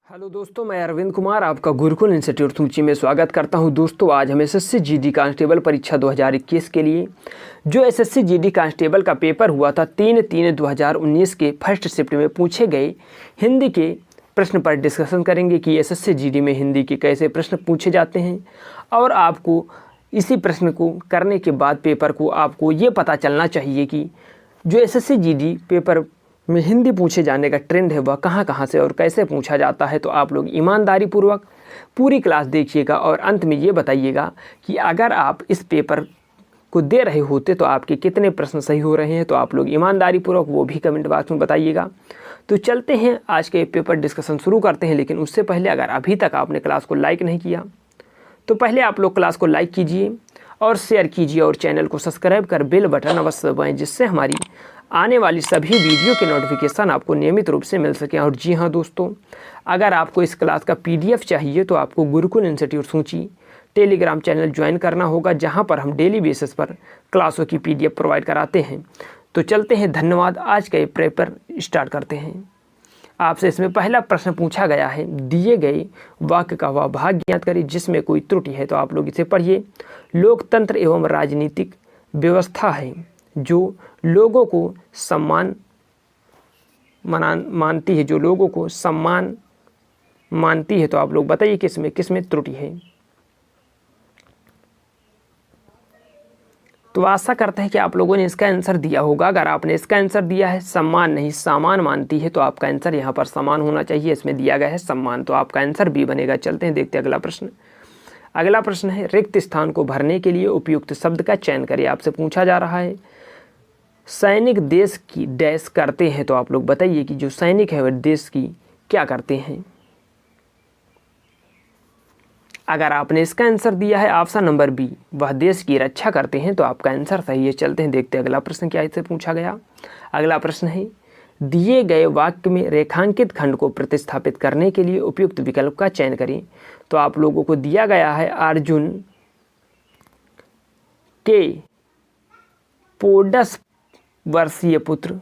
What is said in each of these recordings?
Hello दोस्तों, मैं अरविंद कुमार आपका गुरुकुल इंस्टीट्यूट सूची में स्वागत करता हूं। दोस्तों, आज हम एसएससी जीडी कांस्टेबल परीक्षा 2021 के लिए जो एसएससी जीडी कांस्टेबल का पेपर हुआ था 3/3/2019 के फर्स्ट शिफ्ट में पूछे गए हिंदी के प्रश्न पर डिस्कशन करेंगे कि एसएससी जीडी में हिंदी के कैसे प्रश्न पूछे जाते हैं। और आपको इसी प्रश्न को करने के बाद पेपर को आपको ये पता चलना चाहिए कि जो एसएससी जीडी पेपर में हिंदी पूछे जाने का ट्रेंड है वह कहाँ कहाँ से और कैसे पूछा जाता है। तो आप लोग ईमानदारी पूर्वक पूरी क्लास देखिएगा और अंत में ये बताइएगा कि अगर आप इस पेपर को दे रहे होते तो आपके कितने प्रश्न सही हो रहे हैं। तो आप लोग ईमानदारी पूर्वक वो भी कमेंट बॉक्स में बताइएगा। तो चलते हैं, आज के पेपर डिस्कशन शुरू करते हैं। लेकिन उससे पहले अगर अभी तक आपने क्लास को लाइक नहीं किया तो पहले आप लोग क्लास को लाइक कीजिए और शेयर कीजिए और चैनल को सब्सक्राइब कर बेल बटन अवश्य दबाएं, जिससे हमारी आने वाली सभी वीडियो के नोटिफिकेशन आपको नियमित रूप से मिल सकें। और जी हाँ दोस्तों, अगर आपको इस क्लास का PDF चाहिए तो आपको गुरुकुल इंस्टीट्यूट सूची टेलीग्राम चैनल ज्वाइन करना होगा, जहां पर हम डेली बेसिस पर क्लासों की PDF प्रोवाइड कराते हैं। तो चलते हैं, धन्यवाद। आज का ये पेपर स्टार्ट करते हैं। आपसे इसमें पहला प्रश्न पूछा गया है, दिए गए वाक्य का वह भाग ज्ञात करें जिसमें कोई त्रुटि है। तो आप लोग इसे पढ़िए। लोकतंत्र एवं राजनीतिक व्यवस्था है जो लोगों को सम्मान मानती है, जो लोगों को सम्मान मानती है। तो आप लोग बताइए किसमें त्रुटि है। तो आशा करते हैं कि आप लोगों ने इसका आंसर दिया होगा। अगर आपने इसका आंसर दिया है सम्मान नहीं सामान मानती है, तो आपका आंसर यहाँ पर समान होना चाहिए। इसमें दिया गया है सम्मान, तो आपका आंसर B बनेगा। चलते हैं, देखते हैं अगला प्रश्न। अगला प्रश्न है, रिक्त स्थान को भरने के लिए उपयुक्त शब्द का चयन करिए। आपसे पूछा जा रहा है सैनिक देश की डैश करते हैं। तो आप लोग बताइए कि जो सैनिक है वह देश की क्या करते हैं। अगर आपने इसका आंसर दिया है ऑप्शन नंबर B, वह देश की रक्षा करते हैं, तो आपका आंसर सही है। चलते हैं, देखते हैं अगला प्रश्न क्या इससे पूछा गया। अगला प्रश्न है, दिए गए वाक्य में रेखांकित खंड को प्रतिस्थापित करने के लिए उपयुक्त विकल्प का चयन करें। तो आप लोगों को दिया गया है अर्जुन के पोडस वर्षीय पुत्र,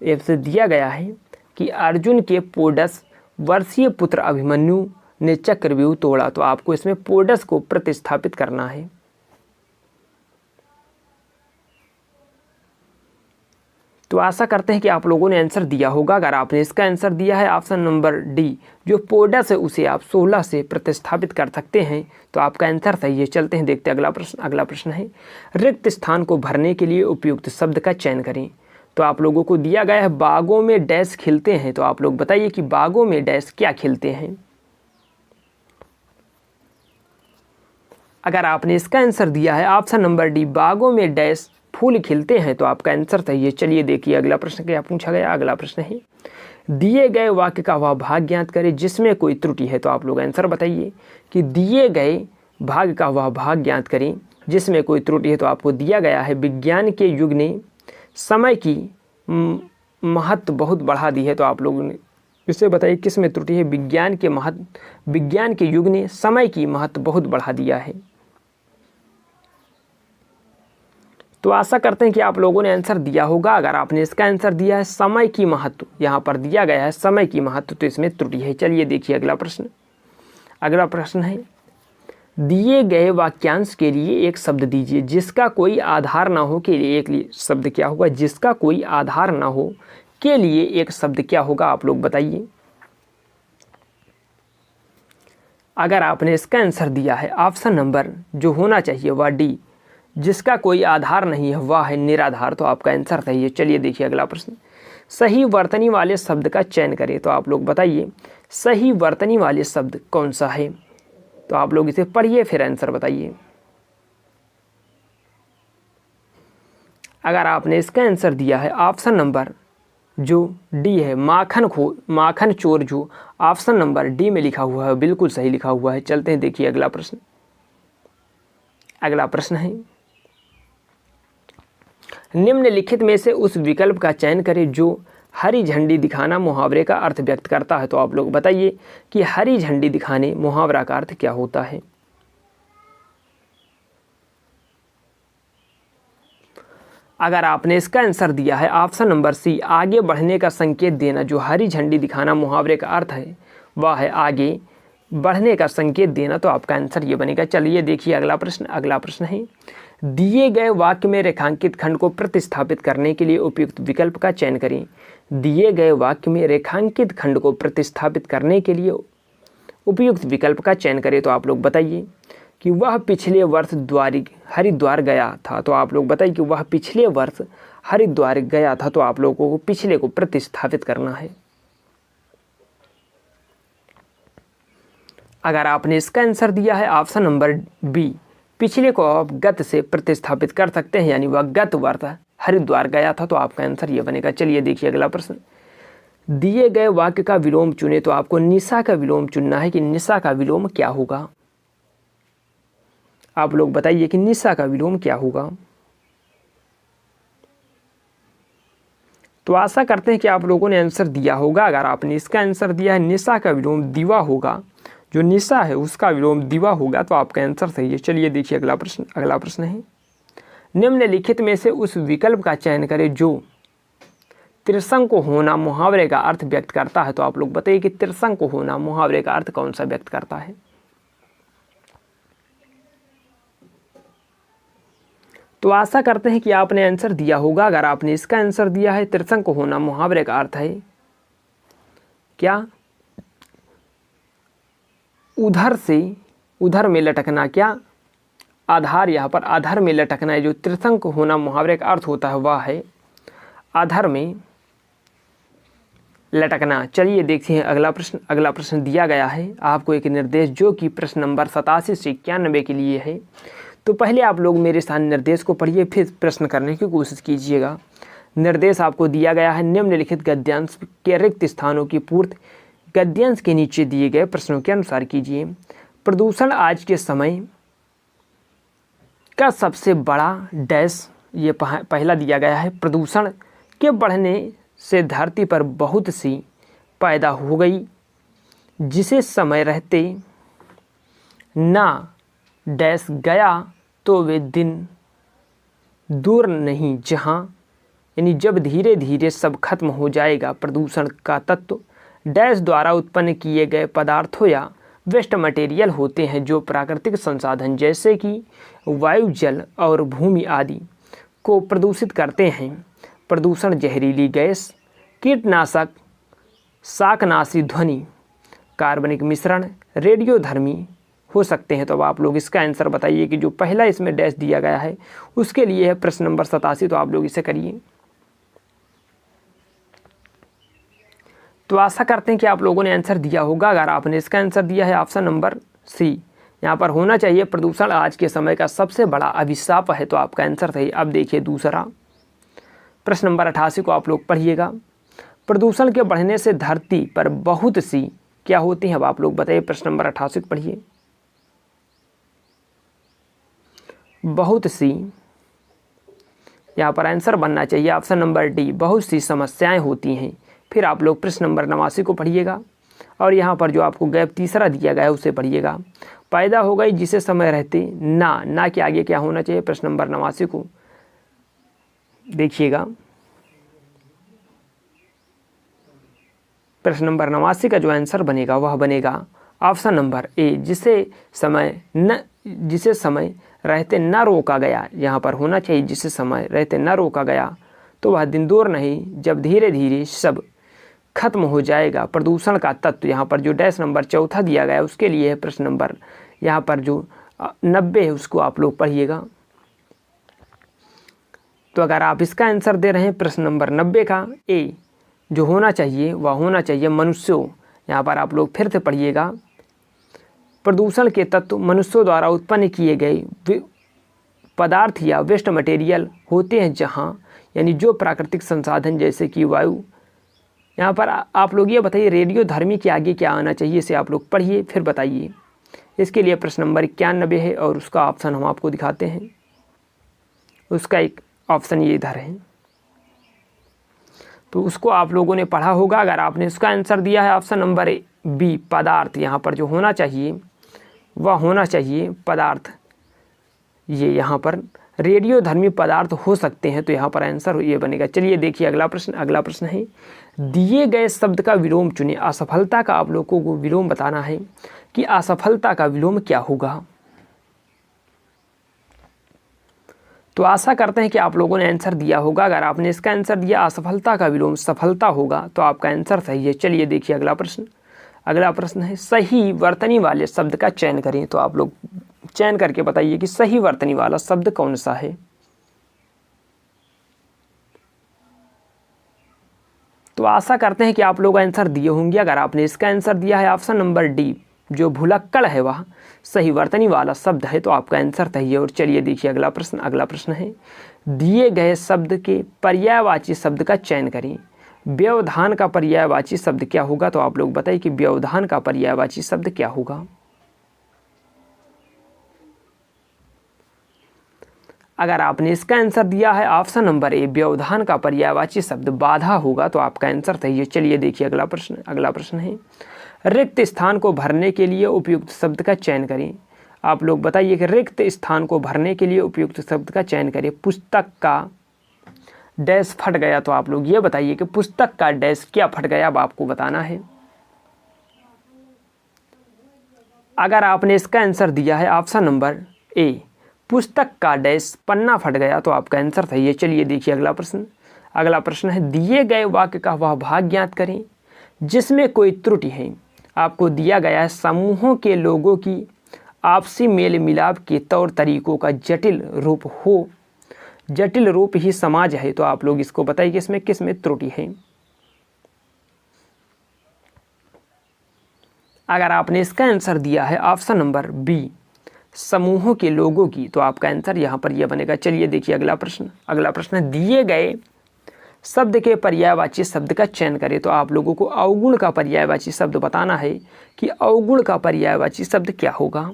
इससे दिया गया है कि अर्जुन के पोडस वर्षीय पुत्र अभिमन्यु ने चक्रव्यूह तोड़ा। तो आपको इसमें पोडस को प्रतिस्थापित करना है। तो आशा करते हैं कि आप लोगों ने आंसर दिया होगा। अगर आपने इसका आंसर दिया है ऑप्शन नंबर D, जो पोडस है उसे आप 16 से प्रतिस्थापित कर सकते हैं, तो आपका आंसर सही है। चलते हैं, देखते हैं अगला प्रश्न। अगला प्रश्न है, रिक्त स्थान को भरने के लिए उपयुक्त शब्द का चयन करें। तो आप लोगों को दिया गया है बागों में डैश खिलते हैं। तो आप लोग बताइए कि बागों में डैश क्या खिलते हैं। अगर आपने इसका आंसर दिया है ऑप्शन नंबर D, बागों में डैश फूल खिलते हैं, तो आपका आंसर सही है। चलिए देखिए अगला प्रश्न क्या पूछा गया। अगला प्रश्न है, दिए गए वाक्य का वह भाग ज्ञात करें जिसमें कोई त्रुटि है। तो आप लोग आंसर बताइए कि दिए गए भाग का वह भाग ज्ञात करें जिसमें कोई त्रुटि है। तो आपको दिया गया है विज्ञान के युग ने समय की महत्व बहुत बढ़ा दी है। तो आप लोगों ने इससे बताइए किसमें त्रुटि है। विज्ञान के युग ने समय की महत्व बहुत बढ़ा दिया है। तो आशा करते हैं कि आप लोगों ने आंसर दिया होगा। अगर आपने इसका आंसर दिया है समय की महत्व, यहाँ पर दिया गया है समय की महत्व, तो इसमें त्रुटि है। चलिए देखिए अगला प्रश्न। अगला प्रश्न है, दिए गए वाक्यांश के लिए एक शब्द दीजिए जिसका कोई आधार ना हो के लिए एक शब्द क्या होगा। जिसका कोई आधार ना हो के लिए एक शब्द क्या होगा, आप लोग बताइए। अगर आपने इसका आंसर दिया है ऑप्शन नंबर जो होना चाहिए वह D, जिसका कोई आधार नहीं है वह है निराधार, तो आपका आंसर सही है। चलिए देखिए अगला प्रश्न, सही वर्तनी वाले शब्द का चयन करें। तो आप लोग बताइए सही वर्तनी वाले शब्द कौन सा है। तो आप लोग इसे पढ़िए फिर आंसर बताइए। अगर आपने इसका आंसर दिया है ऑप्शन नंबर जो D है, माखन चोर, जो ऑप्शन नंबर D में लिखा हुआ है बिल्कुल सही लिखा हुआ है। चलते हैं, देखिए अगला प्रश्न। अगला प्रश्न है, निम्नलिखित में से उस विकल्प का चयन करें जो हरी झंडी दिखाना मुहावरे का अर्थ व्यक्त करता है। तो आप लोग बताइए कि हरी झंडी दिखाने मुहावरा का अर्थ क्या होता है। अगर आपने इसका आंसर दिया है ऑप्शन नंबर C, आगे बढ़ने का संकेत देना, जो हरी झंडी दिखाना मुहावरे का अर्थ है वह है आगे बढ़ने का संकेत देना, तो आपका आंसर ये बनेगा। चलिए देखिए अगला प्रश्न है, दिए गए वाक्य में रेखांकित खंड को प्रतिस्थापित करने के लिए उपयुक्त विकल्प का चयन करें। दिए गए वाक्य में रेखांकित खंड को प्रतिस्थापित करने के लिए उपयुक्त विकल्प का चयन करें, तो आप लोग बताइए कि वह पिछले वर्ष हरिद्वार गया था, तो आप लोग बताइए कि वह पिछले वर्ष हरिद्वार गया था, तो आप लोगों को पिछले को प्रतिस्थापित करना है। अगर आपने इसका आंसर दिया है ऑप्शन नंबर बी, पिछले को आप गत से प्रतिस्थापित कर सकते हैं, यानी वह गत वर्ष हरिद्वार गया था, तो आपका आंसर ये बनेगा। चलिए देखिए अगला प्रश्न, दिए गए वाक्य का विलोम चुने, तो आपको निशा का विलोम चुनना है कि निशा का विलोम क्या होगा। आप लोग बताइए कि निशा का विलोम क्या होगा। तो आशा करते हैं कि आप लोगों ने आंसर दिया होगा। अगर आपने इसका आंसर दिया है निशा का विलोम दिवा होगा, जो निशा है उसका विलोम दिवा होगा, तो आपका आंसर सही है। चलिए देखिए अगला प्रश्न है, निम्नलिखित में से उस विकल्प का चयन करें जो त्रिशंक होना मुहावरे का अर्थ व्यक्त करता है, तो आप लोग बताइए कि त्रिशंक होना मुहावरे का अर्थ कौन सा व्यक्त करता है। तो आशा करते हैं कि आपने आंसर दिया होगा। अगर आपने इसका आंसर दिया है त्रिशंक होना मुहावरे का अर्थ है क्या, उधर से उधर में लटकना, क्या आधार, यहाँ पर आधार में लटकना है। जो त्रिशंक होना मुहावरे का अर्थ होता है वह है आधार में लटकना। चलिए देखते हैं अगला प्रश्न दिया गया है आपको एक निर्देश, जो कि प्रश्न नंबर 87 से 91 के लिए है। तो पहले आप लोग मेरे साथ निर्देश को पढ़िए, फिर प्रश्न करने की कोशिश कीजिएगा। निर्देश आपको दिया गया है, निम्नलिखित गद्यांश के रिक्त स्थानों की पूर्ति गद्यांश के नीचे दिए गए प्रश्नों के अनुसार कीजिए। प्रदूषण आज के समय का सबसे बड़ा डैश, ये पहला दिया गया है। प्रदूषण के बढ़ने से धरती पर बहुत सी पैदा हो गई, जिसे समय रहते ना डैश गया, तो वे दिन दूर नहीं जहाँ, यानी जब धीरे धीरे सब खत्म हो जाएगा। प्रदूषण का तत्व डैश द्वारा उत्पन्न किए गए पदार्थों या वेस्ट मटेरियल होते हैं, जो प्राकृतिक संसाधन जैसे कि वायु, जल और भूमि आदि को प्रदूषित करते हैं। प्रदूषण जहरीली गैस, कीटनाशक, शाकनाशी ध्वनि, कार्बनिक मिश्रण, रेडियोधर्मी हो सकते हैं। तो अब आप लोग इसका आंसर बताइए कि जो पहला इसमें डैश दिया गया है उसके लिए है प्रश्न नंबर 87, तो आप लोग इसे करिए। तो आशा करते हैं कि आप लोगों ने आंसर दिया होगा। अगर आपने इसका आंसर दिया है ऑप्शन नंबर सी, यहाँ पर होना चाहिए प्रदूषण आज के समय का सबसे बड़ा अभिशाप है, तो आपका आंसर सही। अब देखिए दूसरा प्रश्न नंबर 88 को आप लोग पढ़िएगा। प्रदूषण के बढ़ने से धरती पर बहुत सी क्या होती हैं, अब आप लोग बताइए। प्रश्न नंबर 88 को पढ़िए। बहुत सी, यहाँ पर आंसर बनना चाहिए ऑप्शन नंबर डी, बहुत सी समस्याएं होती हैं। फिर आप लोग प्रश्न नंबर 89 को पढ़िएगा और यहाँ पर जो आपको गैप तीसरा दिया गया है उसे पढ़िएगा। पैदा हो गई जिसे समय रहते ना के आगे क्या होना चाहिए। प्रश्न नंबर 89 को देखिएगा। प्रश्न नंबर 89 का जो आंसर बनेगा वह बनेगा ऑप्शन नंबर ए, जिसे समय रहते न रोका गया। यहाँ पर होना चाहिए जिसे समय रहते न रोका गया, तो वह दिन दूर नहीं जब धीरे धीरे सब खत्म हो जाएगा। प्रदूषण का तत्व, यहाँ पर जो डैश नंबर 4 दिया गया है उसके लिए है प्रश्न नंबर यहाँ पर जो 90 है उसको आप लोग पढ़िएगा। तो अगर आप इसका आंसर दे रहे हैं प्रश्न नंबर 90 का ए, जो होना चाहिए वह होना चाहिए मनुष्यों। यहाँ पर आप लोग फिर से पढ़िएगा। प्रदूषण के तत्व मनुष्यों द्वारा उत्पन्न किए गए पदार्थ या वेस्ट मटेरियल होते हैं, जहाँ यानी जो प्राकृतिक संसाधन जैसे कि वायु। यहाँ पर आप लोग ये बताइए रेडियोधर्मी के आगे क्या आना चाहिए, इसे आप लोग पढ़िए फिर बताइए। इसके लिए प्रश्न नंबर 91 है और उसका ऑप्शन हम आपको दिखाते हैं। उसका एक ऑप्शन ये इधर है, तो उसको आप लोगों ने पढ़ा होगा। अगर आपने उसका आंसर दिया है ऑप्शन नंबर बी पदार्थ, यहाँ पर जो होना चाहिए वह होना चाहिए पदार्थ। ये यहाँ पर रेडियोधर्मी पदार्थ हो सकते हैं, तो यहाँ पर आंसर ये बनेगा। चलिए देखिए अगला प्रश्न है, दिए गए शब्द का विलोम चुने। असफलता का आप लोगों को विलोम बताना है कि असफलता का विलोम क्या होगा। तो आशा करते हैं कि आप लोगों ने आंसर दिया होगा। अगर आपने इसका आंसर दिया असफलता का विलोम सफलता होगा, तो आपका आंसर सही है। चलिए देखिए अगला प्रश्न है, सही वर्तनी वाले शब्द का चयन करें। तो आप लोग चयन करके बताइए कि सही वर्तनी वाला शब्द कौन सा है। तो आशा करते हैं कि आप लोग आंसर दिए होंगे। अगर आपने इसका आंसर दिया है ऑप्शन नंबर डी, जो भुलक्कड़ है वह सही वर्तनी वाला शब्द है, तो आपका आंसर सही है। और चलिए देखिए अगला प्रश्न है, दिए गए शब्द के पर्यायवाची शब्द का चयन करें। व्यवधान का पर्यायवाची शब्द क्या होगा। तो आप लोग बताइए कि व्यवधान का पर्यायवाची शब्द क्या होगा। अगर आपने इसका आंसर दिया है ऑप्शन नंबर ए, व्यवधान का पर्यायवाची शब्द बाधा होगा, तो आपका आंसर सही है। चलिए देखिए अगला प्रश्न है, रिक्त स्थान को भरने के लिए उपयुक्त शब्द का चयन करें। आप लोग बताइए कि रिक्त स्थान को भरने के लिए उपयुक्त शब्द का चयन करें। पुस्तक का डैश फट गया, तो आप लोग ये बताइए कि पुस्तक का डैश क्या फट गया, अब आपको बताना है। अगर आपने इसका आंसर दिया है ऑप्शन नंबर ए, पुस्तक का डैश पन्ना फट गया, तो आपका आंसर सही है। चलिए देखिए अगला प्रश्न है, दिए गए वाक्य का वह भाग ज्ञात करें जिसमें कोई त्रुटि है। आपको दिया गया है समूहों के लोगों की आपसी मेल मिलाप के तौर तरीकों का जटिल रूप ही समाज है, तो आप लोग इसको बताइए कि इसमें किसमें त्रुटि है। अगर आपने इसका आंसर दिया है ऑप्शन नंबर बी, समूहों के लोगों की, तो आपका आंसर यहाँ पर यह बनेगा। चलिए देखिए अगला प्रश्न है, दिए गए शब्द के पर्यायवाची शब्द का चयन करें। तो आप लोगों को अवगुण का पर्यायवाची शब्द बताना है कि अवगुण का पर्यायवाची शब्द क्या होगा।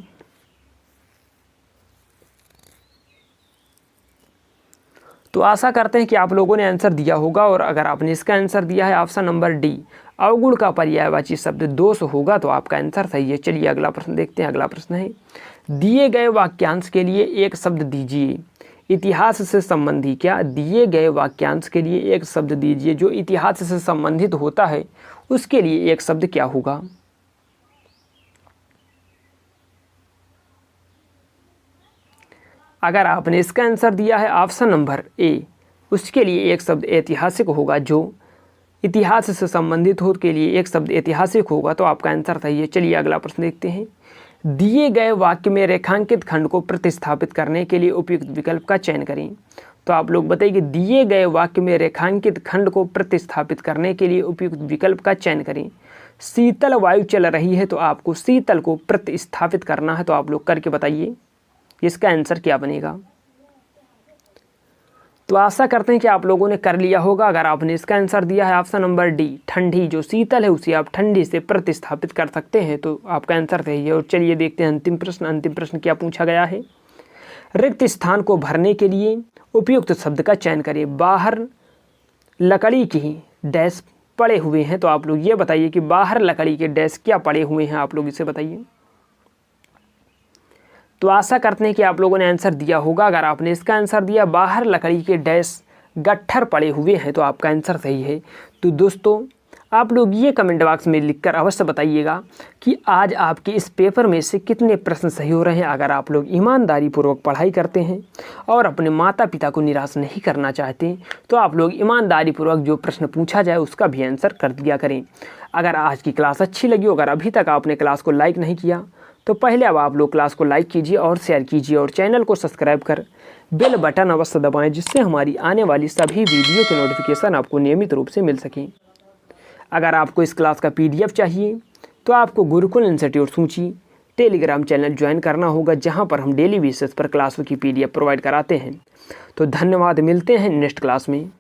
तो आशा करते हैं कि आप लोगों ने आंसर दिया होगा। और अगर आपने इसका आंसर दिया है ऑप्शन नंबर डी, अवगुण का पर्यायवाची शब्द दोष होगा, तो आपका आंसर सही है। चलिए अगला प्रश्न देखते हैं। अगला प्रश्न है, दिए गए वाक्यांश के लिए एक शब्द दीजिए इतिहास से संबंधी। क्या दिए गए वाक्यांश के लिए एक शब्द दीजिए जो इतिहास से संबंधित होता है, उसके लिए एक शब्द क्या होगा। अगर आपने इसका आंसर दिया है ऑप्शन नंबर ए, उसके लिए एक शब्द ऐतिहासिक होगा, जो इतिहास से संबंधित हो के लिए एक शब्द ऐतिहासिक होगा, तो आपका आंसर सही है। चलिए अगला प्रश्न देखते हैं, दिए गए वाक्य में रेखांकित खंड को प्रतिस्थापित करने के लिए उपयुक्त विकल्प का चयन करें। तो आप लोग बताइए कि दिए गए वाक्य में रेखांकित खंड को प्रतिस्थापित करने के लिए उपयुक्त विकल्प का चयन करें। शीतल वायु चल रही है, तो आपको शीतल को प्रतिस्थापित करना है, तो आप लोग करके बताइए इसका आंसर क्या बनेगा। तो आशा करते हैं कि आप लोगों ने कर लिया होगा। अगर आपने इसका आंसर दिया है ऑप्शन नंबर डी, ठंडी, जो शीतल है उसे आप ठंडी से प्रतिस्थापित कर सकते हैं, तो आपका आंसर सही है। और चलिए देखते हैं अंतिम प्रश्न क्या पूछा गया है। रिक्त स्थान को भरने के लिए उपयुक्त शब्द का चयन करें। बाहर लकड़ी की डैश पड़े हुए हैं, तो आप लोग ये बताइए कि बाहर लकड़ी के डैश क्या पड़े हुए हैं, आप लोग इसे बताइए। तो आशा करते हैं कि आप लोगों ने आंसर दिया होगा। अगर आपने इसका आंसर दिया बाहर लकड़ी के डैश गट्ठर पड़े हुए हैं, तो आपका आंसर सही है। तो दोस्तों आप लोग ये कमेंट बॉक्स में लिखकर अवश्य बताइएगा कि आज आपके इस पेपर में से कितने प्रश्न सही हो रहे हैं। अगर आप लोग ईमानदारी पूर्वक पढ़ाई करते हैं और अपने माता पिता को निराश नहीं करना चाहते, तो आप लोग ईमानदारी पूर्वक जो प्रश्न पूछा जाए उसका भी आंसर कर दिया करें। अगर आज की क्लास अच्छी लगी, अगर अभी तक आपने क्लास को लाइक नहीं किया, तो पहले अब आप लोग क्लास को लाइक कीजिए और शेयर कीजिए और चैनल को सब्सक्राइब कर बेल बटन अवश्य दबाएं, जिससे हमारी आने वाली सभी वीडियो के नोटिफिकेशन आपको नियमित रूप से मिल सकें। अगर आपको इस क्लास का PDF चाहिए, तो आपको गुरुकुल इंस्टीट्यूट सूची टेलीग्राम चैनल ज्वाइन करना होगा, जहां पर हम डेली बेसिस पर क्लासों की PDF प्रोवाइड कराते हैं। तो धन्यवाद, मिलते हैं नेक्स्ट क्लास में।